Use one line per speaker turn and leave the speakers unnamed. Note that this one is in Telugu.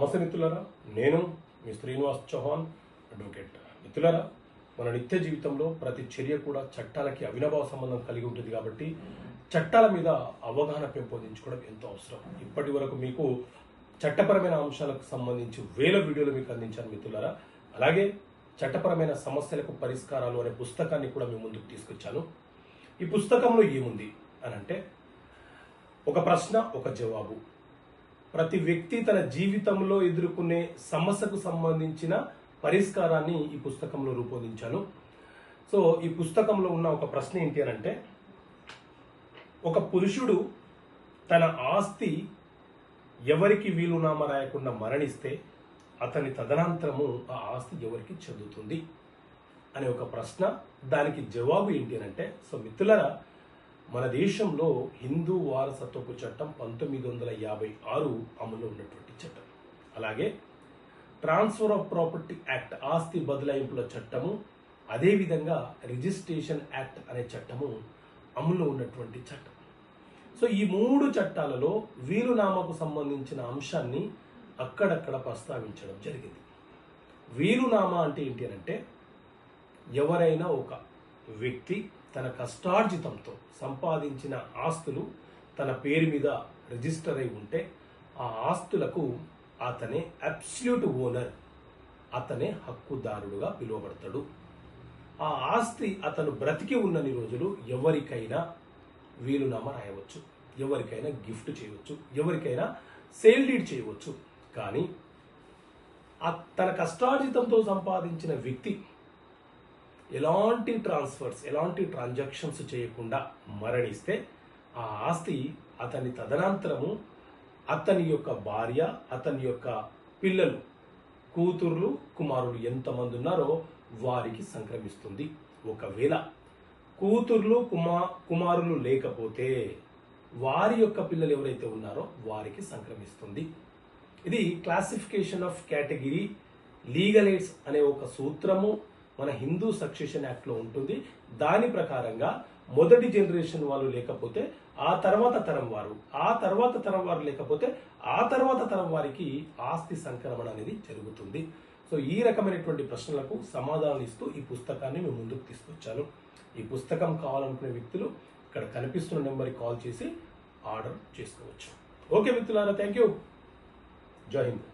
నమస్తే మిత్రులారా, నేను మీ శ్రీనివాస్ చౌహాన్ అడ్వకేట్. మిత్రులారా, మన నిత్య జీవితంలో ప్రతి చర్య కూడా చట్టాలకి అవినాభావ సంబంధం కలిగి ఉంటుంది కాబట్టి చట్టాల మీద అవగాహన పెంపొందించుకోవడం ఎంతో అవసరం. ఇప్పటి వరకు మీకు చట్టపరమైన అంశాలకు సంబంధించి వేల వీడియోలు మీకు అందించాను మిత్రులారా. అలాగే చట్టపరమైన సమస్యలకు పరిష్కారాలు అనే పుస్తకాన్ని కూడా మీ ముందుకు తీసుకొచ్చాను. ఈ పుస్తకంలో ఏముంది అని అంటే, ఒక ప్రశ్న ఒక జవాబు. ప్రతి వ్యక్తి తన జీవితంలో ఎదుర్కొనే సమస్యకు సంబంధించిన పరిష్కారాన్ని ఈ పుస్తకంలో రూపొందించాను. సో ఈ పుస్తకంలో ఉన్న ఒక ప్రశ్న ఏంటి అని అంటే, ఒక పురుషుడు తన ఆస్తి ఎవరికి వీలునామా రాయకుండా మరణిస్తే అతని తదనంతరము ఆ ఆస్తి ఎవరికి చెందుతుంది అనే ఒక ప్రశ్న. దానికి జవాబు ఏంటి అని అంటే, సో మిత్రులారా, మన దేశంలో హిందూ వారసత్వపు చట్టం 1956 అమల్లో ఉన్నటువంటి చట్టం. అలాగే ట్రాన్స్ఫర్ ఆఫ్ ప్రాపర్టీ యాక్ట్, ఆస్తి బదలాయింపుల చట్టము, అదేవిధంగా రిజిస్ట్రేషన్ యాక్ట్ అనే చట్టము అమల్లో ఉన్నటువంటి చట్టం. సో ఈ మూడు చట్టాలలో వీలునామాకు సంబంధించిన అంశాన్ని అక్కడక్కడ ప్రస్తావించడం జరిగింది. వీలునామా అంటే ఏంటి అంటే, ఎవరైనా ఒక వ్యక్తి తన కష్టార్జితంతో సంపాదించిన ఆస్తులు తన పేరు మీద రిజిస్టర్ అయి ఉంటే ఆ ఆస్తులకు అతనే అబ్సల్యూట్ ఓనర్, అతనే హక్కుదారుడుగా పిలువబడతాడు. ఆ ఆస్తి అతను బ్రతికి ఉన్నన్ని రోజులు ఎవరికైనా వీలునామా రాయవచ్చు, ఎవరికైనా గిఫ్ట్ చేయవచ్చు, ఎవరికైనా సేల్ డీడ్ చేయవచ్చు. కానీ తన కష్టార్జితంతో సంపాదించిన వ్యక్తి ఎలాంటి ట్రాన్స్ఫర్స్, ఎలాంటి ట్రాన్సాక్షన్స్ చేయకుండా మరణిస్తే ఆ ఆస్తి అతని తదనంతరము అతని యొక్క భార్య, అతని యొక్క పిల్లలు, కూతుర్లు, కుమారులు ఎంతమంది ఉన్నారో వారికి సంక్రమిస్తుంది. ఒకవేళ కూతుర్లు, కుమారులు లేకపోతే వారి యొక్క పిల్లలు ఎవరైతే ఉన్నారో వారికి సంక్రమిస్తుంది. ఇది classification of category legal AIDS అనే ఒక సూత్రము మన హిందూ సక్సెషన్ యాక్ట్ లో ఉంటుంది. దాని ప్రకారంగా మొదటి జనరేషన్ వాళ్ళు లేకపోతే ఆ తర్వాత తరం వారు, ఆ తర్వాత తరం వారు లేకపోతే ఆ తర్వాత తరం వారికి ఆస్తి సంక్రమణ అనేది జరుగుతుంది. సో ఈ రకమైనటువంటి ప్రశ్నలకు సమాధానాలు ఇస్తూ ఈ పుస్తకాన్ని మేము ముందుకు తీసుకొచ్చాను. ఈ పుస్తకం కావాలనుకునే వ్యక్తులు ఇక్కడ కనిపిస్తున్న నెంబర్కి కాల్ చేసి ఆర్డర్ చేసుకోవచ్చు. ఓకే మిత్రులారా, థ్యాంక్ యూ. జై హింద్.